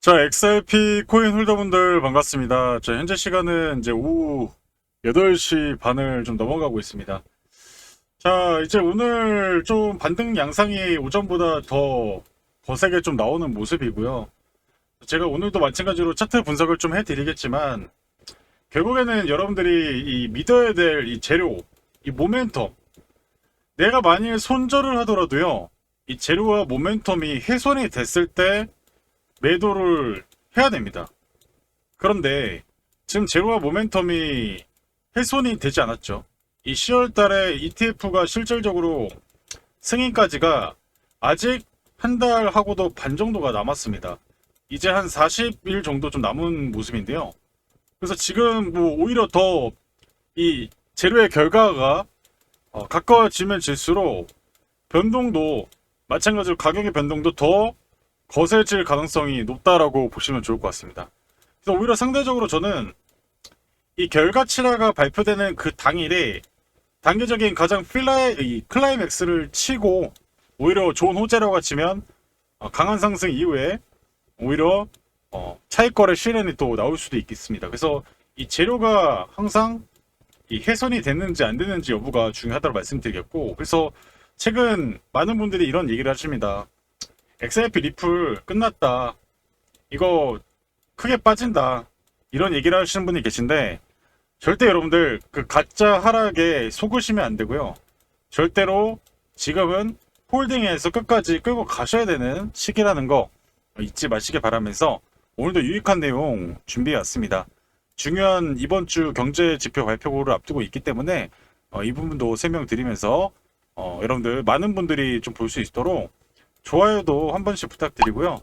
자, XRP 코인 홀더분들 반갑습니다. 자, 현재 시간은 이제 오후 8시 반을 좀 넘어가고 있습니다. 자, 이제 오늘 좀 반등 양상이 오전보다 더 거세게 좀 나오는 모습이고요. 제가 오늘도 마찬가지로 차트 분석을 좀 해드리겠지만, 결국에는 여러분들이 이 믿어야 될 이 재료, 이 모멘텀, 내가 만일 손절을 하더라도요, 이 재료와 모멘텀이 훼손이 됐을 때 매도를 해야 됩니다. 그런데 지금 제로와 모멘텀이 훼손이 되지 않았죠. 이 10월 달에 ETF가 실질적으로 승인까지가 아직 한 달하고도 반 정도가 남았습니다. 이제 한 40일 정도 좀 남은 모습인데요. 그래서 지금 뭐 오히려 더 이 제로의 결과가 가까워지면 질수록 변동도 마찬가지로 가격의 변동도 더 거세질 가능성이 높다라고 보시면 좋을 것 같습니다. 그래서 오히려 상대적으로 저는 이 결과치라가 발표되는 그 당일에 단계적인 가장 클라이맥스를 치고 오히려 좋은 호재라고 치면 강한 상승 이후에 오히려 차익거래 실현이 또 나올 수도 있겠습니다. 그래서 이 재료가 항상 이 훼손이 됐는지 안 됐는지 여부가 중요하다고 말씀드리겠고, 그래서 최근 많은 분들이 이런 얘기를 하십니다. XRP 리플 끝났다. 이거 크게 빠진다. 이런 얘기를 하시는 분이 계신데, 절대 여러분들 그 가짜 하락에 속으시면 안 되고요. 절대로 지금은 홀딩해서 끝까지 끌고 가셔야 되는 시기라는 거 잊지 마시길 바라면서 오늘도 유익한 내용 준비해 왔습니다. 중요한 이번 주 경제 지표 발표를 앞두고 있기 때문에 이 부분도 설명드리면서 여러분들 많은 분들이 좀 볼 수 있도록 좋아요도 한 번씩 부탁드리고요.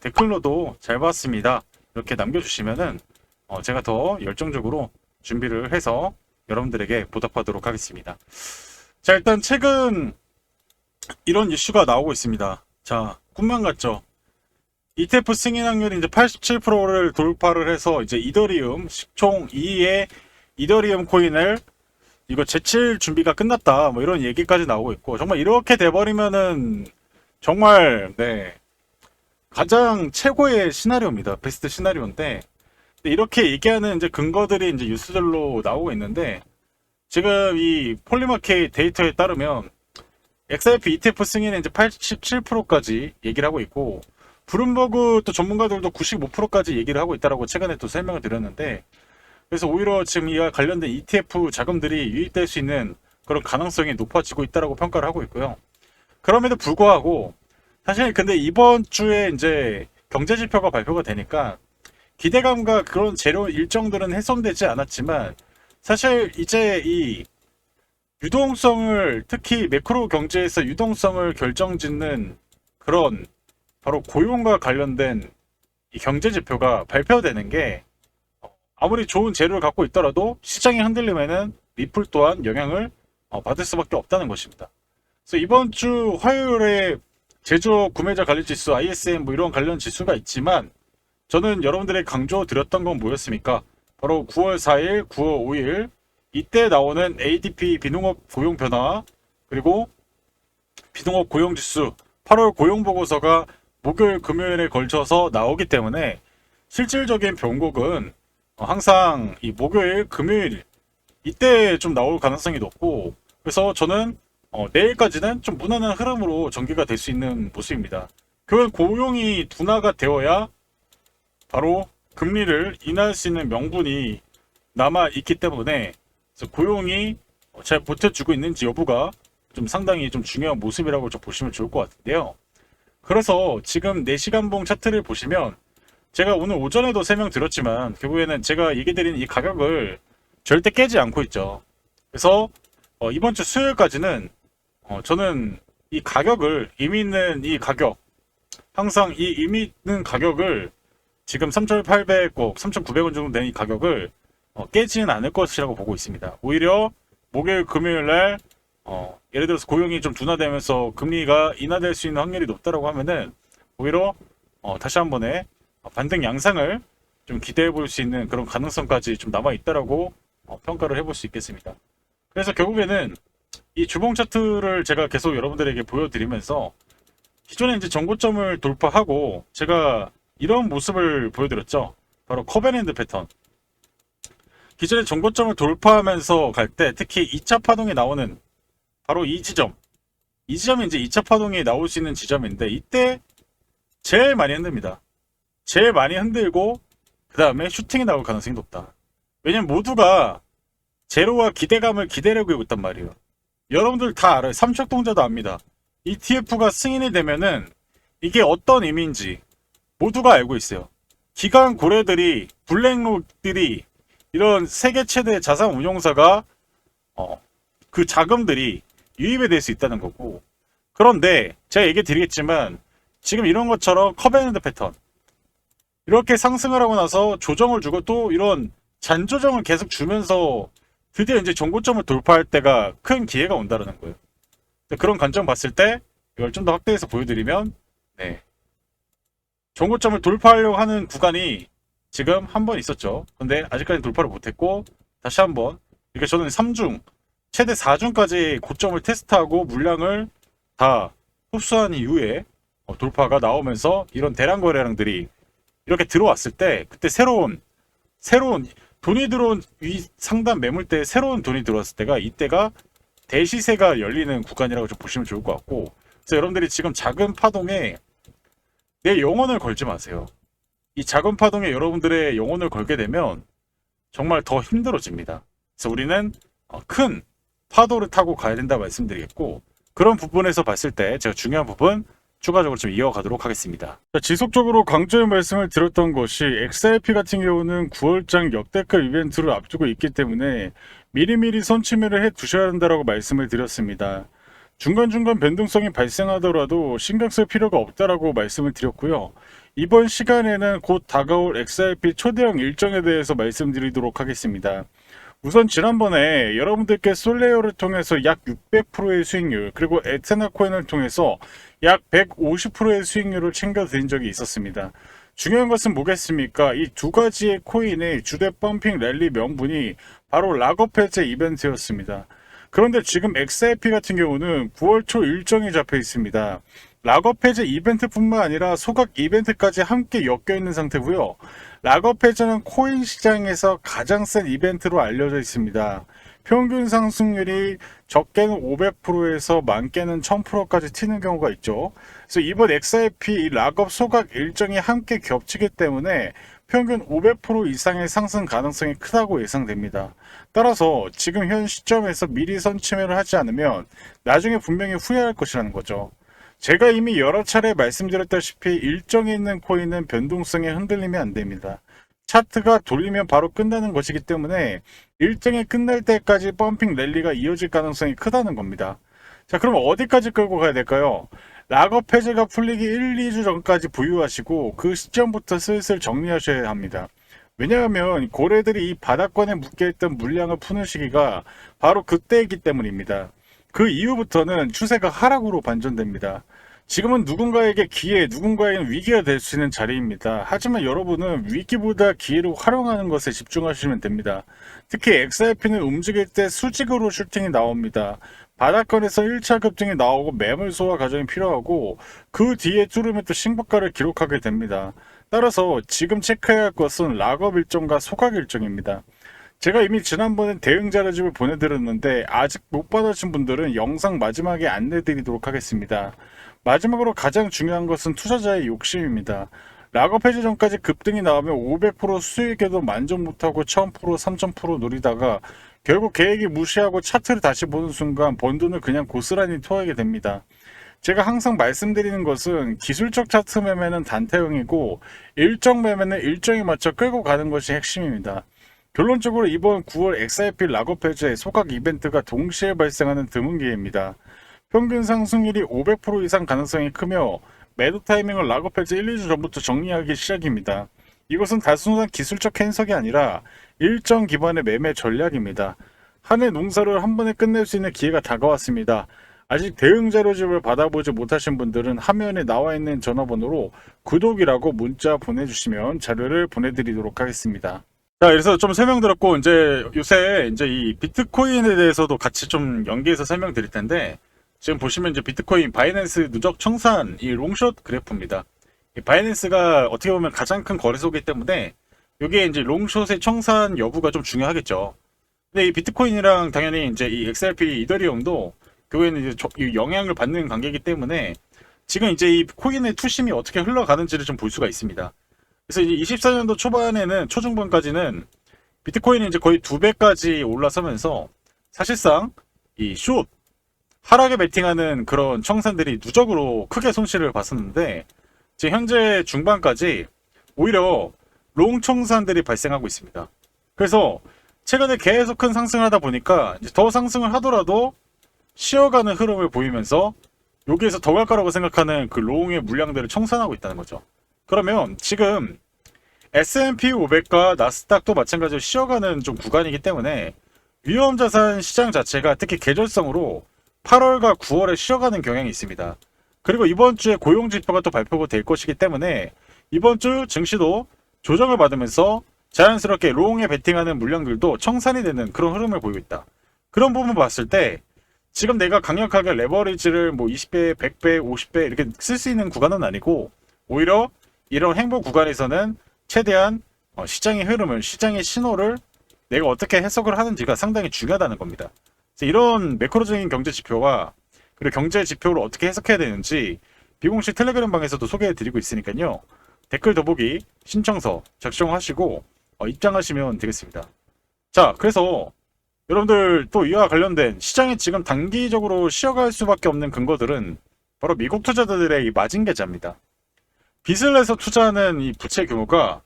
댓글로도 잘 봤습니다. 이렇게 남겨주시면은 제가 더 열정적으로 준비를 해서 여러분들에게 보답하도록 하겠습니다. 자, 일단 최근 이런 이슈가 나오고 있습니다. 자, 꿈만 같죠? ETF 승인 확률이 이제 87%를 돌파를 해서 이제 이더리움 시총 2위의 이더리움 코인을 이거 제칠 준비가 끝났다. 뭐 이런 얘기까지 나오고 있고, 정말 이렇게 돼버리면은 정말 가장 최고의 시나리오입니다. 베스트 시나리오인데, 이렇게 얘기하는 이제 근거들이 이제 뉴스들로 나오고 있는데, 지금 이 폴리마켓 데이터에 따르면 XRP ETF 승인은 이제 87%까지 얘기를 하고 있고, 브룸버그 또 전문가들도 95%까지 얘기를 하고 있다라고 최근에 또 설명을 드렸는데, 그래서 오히려 지금 이와 관련된 ETF 자금들이 유입될 수 있는 그런 가능성이 높아지고 있다라고 평가를 하고 있고요. 그럼에도 불구하고 사실 근데 이번 주에 이제 경제 지표가 발표가 되니까 기대감과 그런 재료 일정들은 훼손되지 않았지만, 사실 이제 이 유동성을, 특히 매크로 경제에서 유동성을 결정짓는 그런 바로 고용과 관련된 이 경제 지표가 발표되는 게 아무리 좋은 재료를 갖고 있더라도 시장이 흔들리면은 리플 또한 영향을 받을 수밖에 없다는 것입니다. 그래서 이번 주 화요일에 제조업 구매자 관리 지수 ISM 뭐 이런 관련 지수가 있지만, 저는 여러분들의 강조 드렸던 건 뭐였습니까? 바로 9월 4일, 9월 5일 이때 나오는 ADP 비농업 고용 변화, 그리고 비농업 고용 지수 8월 고용 보고서가 목요일 금요일에 걸쳐서 나오기 때문에 실질적인 변곡은 항상 이 목요일 금요일 이때 좀 나올 가능성이 높고, 그래서 저는 내일까지는 좀 무난한 흐름으로 전개가 될 수 있는 모습입니다. 그 고용이 둔화가 되어야 바로 금리를 인하할 수 있는 명분이 남아 있기 때문에, 그래서 고용이 잘 버텨주고 있는지 여부가 좀 상당히 좀 중요한 모습이라고 좀 보시면 좋을 것 같은데요. 그래서 지금 4시간봉 차트를 보시면, 제가 오늘 오전에도 설명드렸지만 결국에는 제가 얘기드린 이 가격을 절대 깨지 않고 있죠. 그래서 이번 주 수요일까지는 저는 이 가격을, 의미 있는 이 가격, 항상 이 의미 있는 가격을 지금 3,800꼭 3,900원 정도 되는 이 가격을 깨지는 않을 것이라고 보고 있습니다. 오히려 목요일 금요일 날 예를 들어서 고용이 좀 둔화되면서 금리가 인하될 수 있는 확률이 높다라고 하면은 오히려 다시 한 번에 반등 양상을 좀 기대해 볼 수 있는 그런 가능성까지 좀 남아 있다라고 평가를 해볼 수 있겠습니다. 그래서 결국에는 이 주봉 차트를 제가 계속 여러분들에게 보여드리면서 기존에 이제 정고점을 돌파하고, 제가 이런 모습을 보여드렸죠. 바로 커베넌트 패턴. 기존의 정고점을 돌파하면서 갈 때 특히 2차 파동이 나오는 바로 이 지점이 이제 2차 파동이 나올 수 있는 지점인데, 이때 제일 많이 흔듭니다. 제일 많이 흔들고 그 다음에 슈팅이 나올 가능성이 높다. 왜냐면 모두가 제로와 기대감을 기대려고 있단 말이에요. 여러분들 다 알아요. 삼척동자도 압니다. ETF가 승인이 되면은 이게 어떤 의미인지 모두가 알고 있어요. 기관 고래들이, 블랙록들이, 이런 세계 최대 자산 운용사가 그 자금들이 유입이 될 수 있다는 거고. 그런데 제가 얘기 드리겠지만 지금 이런 것처럼 커베넌트 패턴 이렇게 상승을 하고 나서 조정을 주고 또 이런 잔조정을 계속 주면서 드디어 이제 정고점을 돌파할 때가 큰 기회가 온다는 거예요. 그런 관점 봤을 때 이걸 좀 더 확대해서 보여드리면, 네, 정고점을 돌파하려고 하는 구간이 지금 한 번 있었죠. 근데 아직까지 돌파를 못했고 다시 한번 이렇게 저는 3중 최대 4중까지 고점을 테스트하고 물량을 다 흡수한 이후에 돌파가 나오면서 이런 대량 거래량들이 이렇게 들어왔을 때, 그때 새로운 돈이 들어온 위 상단 매물대에 새로운 돈이 들어왔을 때가, 이때가 대시세가 열리는 구간이라고 좀 보시면 좋을 것 같고. 그래서 여러분들이 지금 작은 파동에 내 영혼을 걸지 마세요. 이 작은 파동에 여러분들의 영혼을 걸게 되면 정말 더 힘들어집니다. 그래서 우리는 큰 파도를 타고 가야 된다 말씀드리겠고, 그런 부분에서 봤을 때 제가 중요한 부분 추가적으로 좀 이어가도록 하겠습니다. 지속적으로 강조의 말씀을 드렸던 것이, XRP 같은 경우는 9월장 역대급 이벤트를 앞두고 있기 때문에 미리미리 선취매를 해 두셔야 한다고 말씀을 드렸습니다. 중간중간 변동성이 발생하더라도 신경 쓸 필요가 없다라고 말씀을 드렸고요. 이번 시간에는 곧 다가올 XRP 초대형 일정에 대해서 말씀드리도록 하겠습니다. 우선 지난번에 여러분들께 솔레어를 통해서 약 600%의 수익률, 그리고 에테나 코인을 통해서 약 150%의 수익률을 챙겨드린 적이 있었습니다. 중요한 것은 뭐겠습니까? 이 두 가지의 코인의 주대 펌핑 랠리 명분이 바로 락업 해제 이벤트였습니다. 그런데 지금 XRP 같은 경우는 9월 초 일정이 잡혀 있습니다. 락업 해제 이벤트뿐만 아니라 소각 이벤트까지 함께 엮여 있는 상태고요. 락업 해제는 코인 시장에서 가장 센 이벤트로 알려져 있습니다. 평균 상승률이 적게는 500%에서 많게는 1000%까지 튀는 경우가 있죠. 그래서 이번 XRP 락업 소각 일정이 함께 겹치기 때문에 평균 500% 이상의 상승 가능성이 크다고 예상됩니다. 따라서 지금 현 시점에서 미리 선취매를 하지 않으면 나중에 분명히 후회할 것이라는 거죠. 제가 이미 여러 차례 말씀드렸다시피 일정에 있는 코인은 변동성에 흔들리면 안 됩니다. 차트가 돌리면 바로 끝나는 것이기 때문에 일정이 끝날 때까지 펌핑 랠리가 이어질 가능성이 크다는 겁니다. 자, 그럼 어디까지 끌고 가야 될까요? 락업 해제가 풀리기 1, 2주 전까지 보유하시고 그 시점부터 슬슬 정리하셔야 합니다. 왜냐하면 고래들이 이 바닥권에 묶여있던 물량을 푸는 시기가 바로 그때이기 때문입니다. 그 이후부터는 추세가 하락으로 반전됩니다. 지금은 누군가에게 기회, 누군가에게는 위기가 될 수 있는 자리입니다. 하지만 여러분은 위기보다 기회를 활용하는 것에 집중하시면 됩니다. 특히 XRP는 움직일 때 수직으로 슈팅이 나옵니다. 바닥권에서 1차 급등이 나오고 매물 소화 과정이 필요하고 그 뒤에 뚫으면 또 신고가를 기록하게 됩니다. 따라서 지금 체크해야 할 것은 락업 일정과 소각 일정입니다. 제가 이미 지난번에 대응 자료집을 보내드렸는데 아직 못 받으신 분들은 영상 마지막에 안내드리도록 하겠습니다. 마지막으로 가장 중요한 것은 투자자의 욕심입니다. 락업 해제 전까지 급등이 나오면 500% 수익에도 만족 못하고 1000%, 3000% 노리다가 결국 계획이 무시하고 차트를 다시 보는 순간 번 돈을 그냥 고스란히 토하게 됩니다. 제가 항상 말씀드리는 것은 기술적 차트 매매는 단타형이고 일정 매매는 일정에 맞춰 끌고 가는 것이 핵심입니다. 결론적으로 이번 9월 XRP 락업 해제 소각 이벤트가 동시에 발생하는 드문 기회입니다. 평균 상승률이 500% 이상 가능성이 크며 매도 타이밍을 락업 해제 1, 2주 전부터 정리하기 시작입니다. 이것은 단순한 기술적 해석이 아니라 일정 기반의 매매 전략입니다. 한 해 농사를 한 번에 끝낼 수 있는 기회가 다가왔습니다. 아직 대응 자료집을 받아보지 못하신 분들은 화면에 나와 있는 전화번호로 구독이라고 문자 보내주시면 자료를 보내드리도록 하겠습니다. 자, 그래서 좀 설명드렸고, 이제 요새 이제 이 비트코인에 대해서도 같이 좀 연계해서 설명드릴 텐데, 지금 보시면 이제 비트코인 바이낸스 누적 청산 이 롱숏 그래프입니다. 이 바이낸스가 어떻게 보면 가장 큰 거래소이기 때문에 이게 이제 롱숏의 청산 여부가 좀 중요하겠죠. 근데 이 비트코인이랑 당연히 이제 이 XRP 이더리움도 결국에는 이제 이 영향을 받는 관계이기 때문에 지금 이제 이 코인의 투심이 어떻게 흘러가는지를 좀 볼 수가 있습니다. 그래서 이제 24년도 초반에는 초중반까지는 비트코인이 이제 거의 2배까지 올라서면서 사실상 이 숏 하락에 베팅하는 그런 청산들이 누적으로 크게 손실을 봤었는데 지금 현재 중반까지 오히려 롱 청산들이 발생하고 있습니다. 그래서 최근에 계속 큰 상승을 하다 보니까 이제 더 상승을 하더라도 쉬어가는 흐름을 보이면서 여기에서 더 갈 거라고 생각하는 그 롱의 물량들을 청산하고 있다는 거죠. 그러면 지금 S&P 500과 나스닥도 마찬가지로 쉬어가는 좀 구간이기 때문에 위험자산 시장 자체가 특히 계절성으로 8월과 9월에 쉬어가는 경향이 있습니다. 그리고 이번 주에 고용지표가 또 발표가 될 것이기 때문에 이번 주 증시도 조정을 받으면서 자연스럽게 롱에 베팅하는 물량들도 청산이 되는 그런 흐름을 보이고 있다. 그런 부분 봤을 때 지금 내가 강력하게 레버리지를 뭐 20배, 100배, 50배 이렇게 쓸 수 있는 구간은 아니고 오히려 이런 행보 구간에서는 최대한 시장의 흐름을, 시장의 신호를 내가 어떻게 해석을 하는지가 상당히 중요하다는 겁니다. 이런 매크로적인 경제 지표와 그리고 경제 지표를 어떻게 해석해야 되는지 비공식 텔레그램 방에서도 소개해 드리고 있으니까요. 댓글 더보기 신청서 작성하시고 입장하시면 되겠습니다. 자, 그래서 여러분들 또 이와 관련된 시장이 지금 단기적으로 쉬어갈 수밖에 없는 근거들은 바로 미국 투자자들의 이 마진 계좌입니다. 빚을 내서 투자하는 이 부채 규모가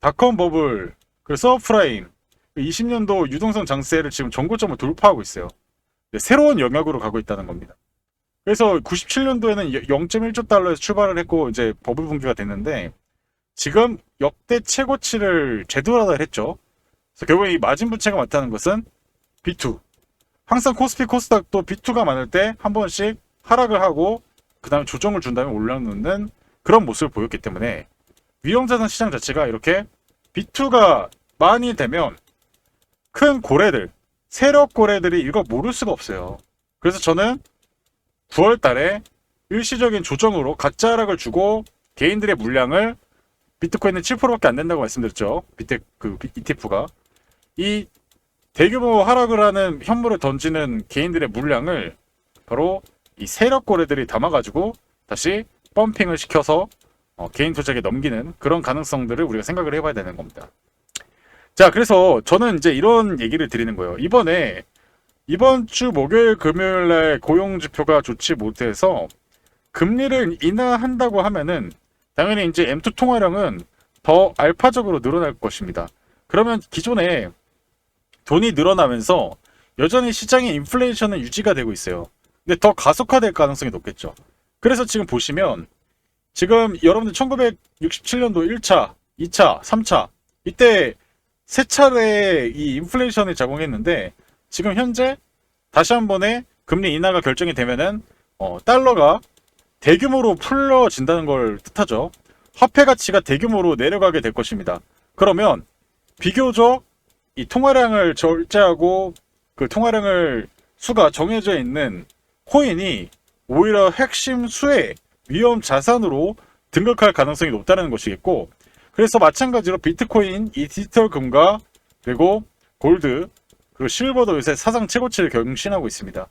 닷컴 버블, 그리고 서브프라임, 20년도 유동성 장세를 지금 전고점을 돌파하고 있어요. 새로운 영역으로 가고 있다는 겁니다. 그래서 97년도에는 0.1조 달러에서 출발을 했고 이제 버블 붕괴가 됐는데 지금 역대 최고치를 되돌아다 했죠. 그래서 결국에 이 마진 부채가 많다는 것은 B2. 항상 코스피 코스닥도 B2가 많을 때 한 번씩 하락을 하고 그 다음에 조정을 준 다음에 올라놓는 그런 모습을 보였기 때문에 위험자산 시장 자체가 이렇게 B2가 많이 되면 큰 고래들, 세력 고래들이 이거 모를 수가 없어요. 그래서 저는 9월 달에 일시적인 조정으로 가짜 하락을 주고 개인들의 물량을 비트코인은 7%밖에 안 된다고 말씀드렸죠. ETF가. 이 대규모 하락을 하는 현물을 던지는 개인들의 물량을 바로 이 세력 고래들이 담아가지고 다시 펌핑을 시켜서 개인 투자에 넘기는 그런 가능성들을 우리가 생각을 해봐야 되는 겁니다. 자, 그래서 저는 이제 이런 얘기를 드리는 거예요. 이번 주 목요일 금요일 날 고용 지표가 좋지 못해서 금리를 인하한다고 하면은 당연히 이제 M2 통화량은 더 알파적으로 늘어날 것입니다. 그러면 기존에 돈이 늘어나면서 여전히 시장의 인플레이션은 유지가 되고 있어요. 근데 더 가속화될 가능성이 높겠죠. 그래서 지금 보시면 지금 여러분들 1967년도 1차, 2차, 3차 이때 세 차례 이 인플레이션을 작용했는데 지금 현재 다시 한 번에 금리 인하가 결정이 되면은 달러가 대규모로 풀려진다는 걸 뜻하죠. 화폐 가치가 대규모로 내려가게 될 것입니다. 그러면 비교적 이 통화량을 절제하고 그 통화량을 수가 정해져 있는 코인이 오히려 핵심 수의 위험 자산으로 등극할 가능성이 높다는 것이겠고, 그래서 마찬가지로 비트코인, 이 디지털 금과 그리고 골드, 그리고 실버도 요새 사상 최고치를 경신하고 있습니다.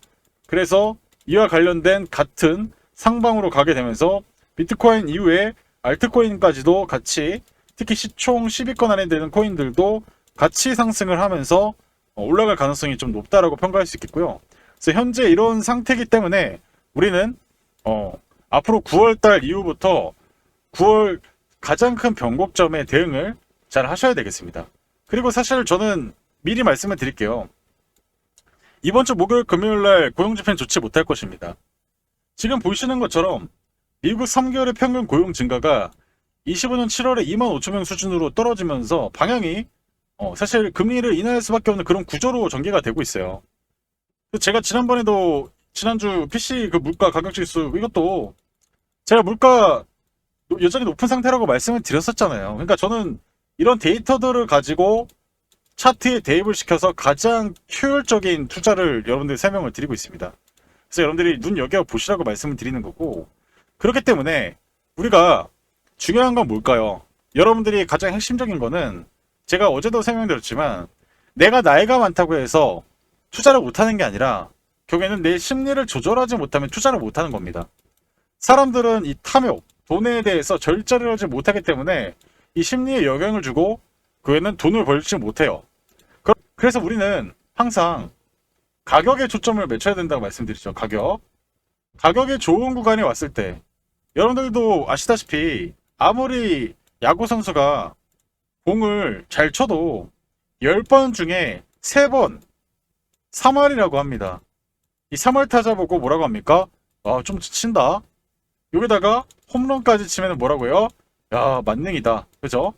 그래서 이와 관련된 같은 상방으로 가게 되면서 비트코인 이후에 알트코인까지도 같이, 특히 시총 10위권 안에 되는 코인들도 같이 상승을 하면서 올라갈 가능성이 좀 높다라고 평가할 수 있겠고요. 그래서 현재 이런 상태이기 때문에 우리는 앞으로 9월달 이후부터 9월 가장 큰 변곡점에 대응을 잘 하셔야 되겠습니다. 그리고 사실 저는 미리 말씀을 드릴게요. 이번 주 목요일 금요일날 고용지표는 좋지 못할 것입니다. 지금 보시는 것처럼 미국 3개월의 평균 고용 증가가 25년 7월에 2만 5천 명 수준으로 떨어지면서 방향이 사실 금리를 인하할 수밖에 없는 그런 구조로 전개가 되고 있어요. 제가 지난주 PC 그 물가 가격 지수 이것도 제가 물가 여전히 높은 상태라고 말씀을 드렸었잖아요. 그러니까 저는 이런 데이터들을 가지고 차트에 대입을 시켜서 가장 효율적인 투자를 여러분들 설명을 드리고 있습니다. 그래서 여러분들이 눈여겨 보시라고 말씀을 드리는 거고, 그렇기 때문에 우리가 중요한 건 뭘까요? 여러분들이 가장 핵심적인 거는 제가 어제도 설명드렸지만 내가 나이가 많다고 해서 투자를 못하는 게 아니라 결국에는 내 심리를 조절하지 못하면 투자를 못하는 겁니다. 사람들은 이 탐욕, 돈에 대해서 절제를 하지 못하기 때문에 이 심리에 영향을 주고 그에는 돈을 벌지 못해요. 그래서 우리는 항상 가격에 초점을 맞춰야 된다고 말씀드리죠. 가격이 좋은 구간이 왔을 때 여러분들도 아시다시피 아무리 야구 선수가 공을 잘 쳐도 10번 중에 3번 3할이라고 합니다. 이 3할 타자 보고 뭐라고 합니까? 좀 지친다. 여기다가 홈런까지 치면 뭐라고요? 야, 만능이다. 그죠?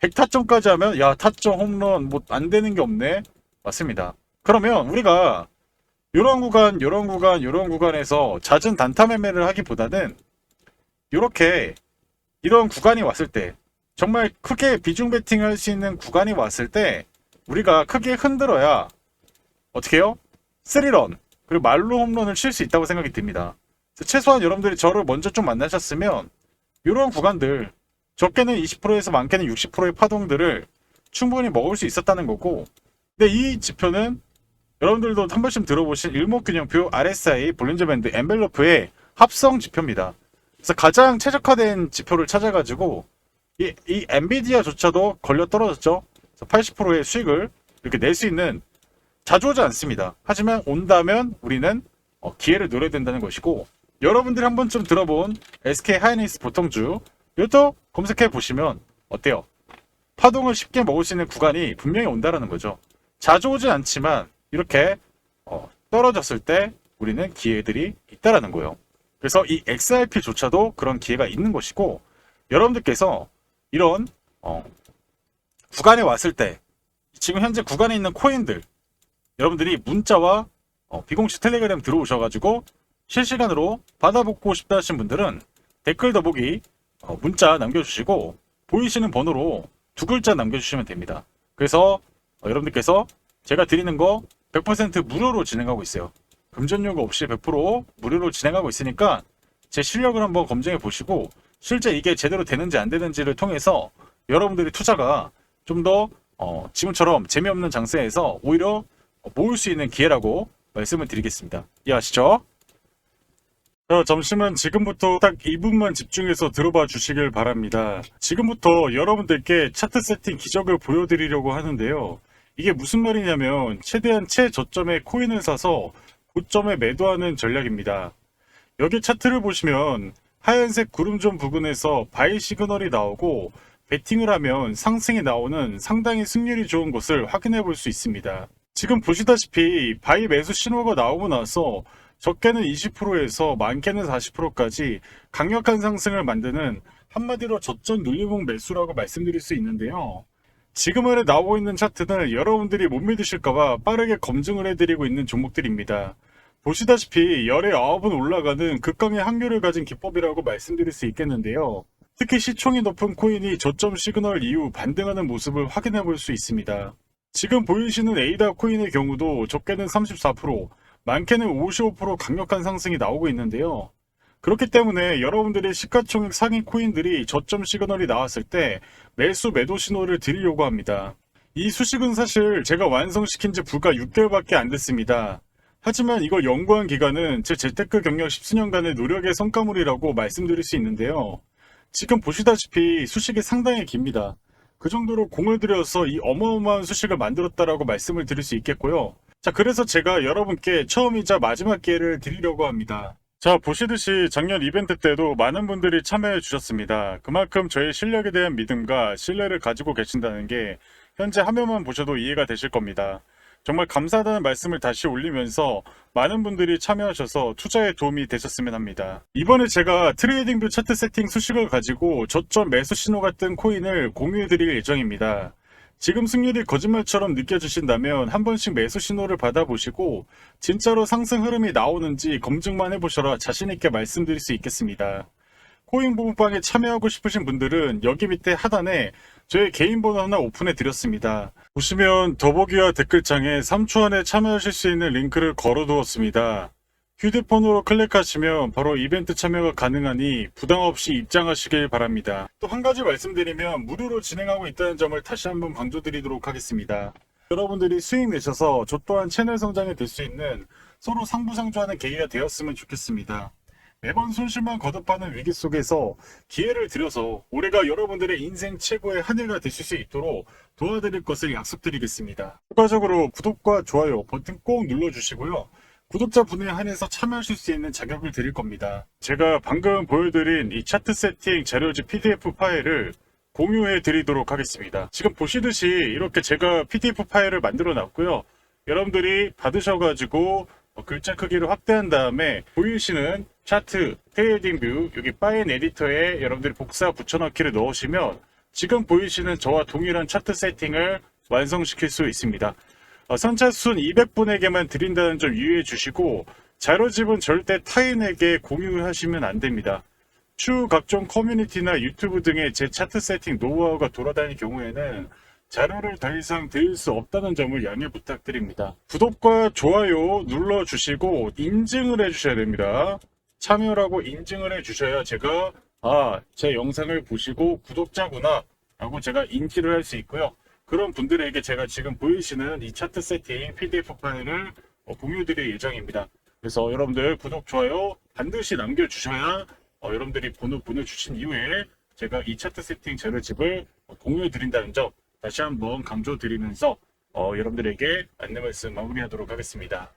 100타점까지 하면 야, 타점 홈런 뭐 안 되는 게 없네. 맞습니다. 그러면 우리가 이런 구간에서 잦은 단타 매매를 하기보다는 이런 구간이 왔을 때 정말 크게 비중 베팅할 수 있는 구간이 왔을 때 우리가 크게 흔들어야 어떻게 해요? 3런 그리고 말로 홈런을 칠 수 있다고 생각이 듭니다. 최소한 여러분들이 저를 먼저 좀 만나셨으면 이런 구간들 적게는 20%에서 많게는 60%의 파동들을 충분히 먹을 수 있었다는 거고, 근데 이 지표는 여러분들도 한 번씩 들어보신 일목균형표 RSI 볼린저 밴드 엔벨로프의 합성 지표입니다. 그래서 가장 최적화된 지표를 찾아가지고 이 엔비디아조차도 걸려 떨어졌죠. 80%의 수익을 이렇게 낼 수 있는, 자주 오지 않습니다. 하지만 온다면 우리는 기회를 노려야 된다는 것이고, 여러분들이 한 번쯤 들어본 SK 하이닉스 보통주 이것도 검색해 보시면 어때요? 파동을 쉽게 먹을 수 있는 구간이 분명히 온다라는 거죠. 자주 오지 않지만 이렇게 떨어졌을 때 우리는 기회들이 있다라는 거예요. 그래서 이 XRP조차도 그런 기회가 있는 것이고, 여러분들께서 이런 구간에 왔을 때 지금 현재 구간에 있는 코인들 여러분들이 문자와 비공식 텔레그램 들어오셔가지고 실시간으로 받아보고 싶다 하신 분들은 댓글 더보기 문자 남겨주시고 보이시는 번호로 2글자 남겨주시면 됩니다. 그래서 여러분들께서 제가 드리는 거 100% 무료로 진행하고 있어요. 금전 요구 없이 100% 무료로 진행하고 있으니까 제 실력을 한번 검증해 보시고 실제 이게 제대로 되는지 안 되는지를 통해서 여러분들이 투자가 좀 더 지금처럼 재미없는 장세에서 오히려 모을 수 있는 기회라고 말씀을 드리겠습니다. 이해하시죠? 자, 점심은 지금부터 딱 2분만 집중해서 들어봐 주시길 바랍니다. 지금부터 여러분들께 차트 세팅 기적을 보여드리려고 하는데요. 이게 무슨 말이냐면 최대한 최저점에 코인을 사서 고점에 매도하는 전략입니다. 여기 차트를 보시면 하얀색 구름존 부근에서 바이 시그널이 나오고 베팅을 하면 상승이 나오는 상당히 승률이 좋은 것을 확인해 볼 수 있습니다. 지금 보시다시피 바이 매수 신호가 나오고 나서 적게는 20%에서 많게는 40%까지 강력한 상승을 만드는, 한마디로 저점 눌림목 매수라고 말씀드릴 수 있는데요. 지금 나오고 있는 차트는 여러분들이 못 믿으실까봐 빠르게 검증을 해드리고 있는 종목들입니다. 보시다시피 열의 9은 올라가는 극강의 확률을 가진 기법이라고 말씀드릴 수 있겠는데요. 특히 시총이 높은 코인이 저점 시그널 이후 반등하는 모습을 확인해 볼 수 있습니다. 지금 보이시는 에이다 코인의 경우도 적게는 34%, 많게는 55% 강력한 상승이 나오고 있는데요. 그렇기 때문에 여러분들의 시가총액 상위 코인들이 저점 시그널이 나왔을 때 매수 매도 신호를 드리려고 합니다. 이 수식은 사실 제가 완성시킨 지 불과 6개월밖에 안 됐습니다. 하지만 이걸 연구한 기간은 제 재테크 경력 10수년간의 노력의 성과물이라고 말씀드릴 수 있는데요. 지금 보시다시피 수식이 상당히 깁니다. 그 정도로 공을 들여서 이 어마어마한 수식을 만들었다라고 말씀을 드릴 수 있겠고요. 자, 그래서 제가 여러분께 처음이자 마지막 기회를 드리려고 합니다. 자, 보시듯이 작년 이벤트 때도 많은 분들이 참여해 주셨습니다. 그만큼 저의 실력에 대한 믿음과 신뢰를 가지고 계신다는 게 현재 화면만 보셔도 이해가 되실 겁니다. 정말 감사하다는 말씀을 다시 올리면서 많은 분들이 참여하셔서 투자에 도움이 되셨으면 합니다. 이번에 제가 트레이딩뷰 차트 세팅 수식을 가지고 저점 매수 신호 같은 코인을 공유해 드릴 예정입니다. 지금 승률이 거짓말처럼 느껴지신다면 한 번씩 매수 신호를 받아보시고 진짜로 상승 흐름이 나오는지 검증만 해보셔라 자신있게 말씀드릴 수 있겠습니다. 코인 부부방에 참여하고 싶으신 분들은 여기 밑에 하단에 저의 개인 번호 하나 오픈해 드렸습니다. 보시면 더보기와 댓글창에 3초 안에 참여하실 수 있는 링크를 걸어 두었습니다. 휴대폰으로 클릭하시면 바로 이벤트 참여가 가능하니 부담 없이 입장하시길 바랍니다. 또 한 가지 말씀드리면 무료로 진행하고 있다는 점을 다시 한번 강조드리도록 하겠습니다. 여러분들이 수익 내셔서 저 또한 채널 성장이 될 수 있는 서로 상부상조하는 계기가 되었으면 좋겠습니다. 매번 손실만 거듭하는 위기 속에서 기회를 드려서 올해가 여러분들의 인생 최고의 한 해가 되실 수 있도록 도와드릴 것을 약속드리겠습니다. 추가적으로 구독과 좋아요 버튼 꼭 눌러주시고요. 구독자분에 한해서 참여하실 수 있는 자격을 드릴 겁니다. 제가 방금 보여드린 이 차트 세팅 자료집 PDF 파일을 공유해 드리도록 하겠습니다. 지금 보시듯이 이렇게 제가 PDF 파일을 만들어 놨고요. 여러분들이 받으셔가지고 글자 크기를 확대한 다음에 보이시는 차트, 트레이딩 뷰, 여기 파인 에디터에 여러분들이 복사 붙여넣기를 넣으시면 지금 보이시는 저와 동일한 차트 세팅을 완성시킬 수 있습니다. 선착순 200분에게만 드린다는 점 유의해 주시고 자료집은 절대 타인에게 공유하시면 안 됩니다. 추후 각종 커뮤니티나 유튜브 등의 제 차트 세팅 노하우가 돌아다닐 경우에는 자료를 더 이상 드릴 수 없다는 점을 양해 부탁드립니다. 구독과 좋아요 눌러주시고 인증을 해주셔야 됩니다. 참여라고 인증을 해주셔야 제가 제 영상을 보시고 구독자구나 라고 제가 인지를 할 수 있고요. 그런 분들에게 제가 지금 보이시는 이 차트 세팅 PDF 파일을 공유드릴 예정입니다. 그래서 여러분들 구독, 좋아요 반드시 남겨주셔야 여러분들이 번호 보내주신 이후에 제가 이 차트 세팅 자료집을 공유해드린다는 점 다시 한번 강조드리면서 여러분들에게 안내 말씀 마무리하도록 하겠습니다.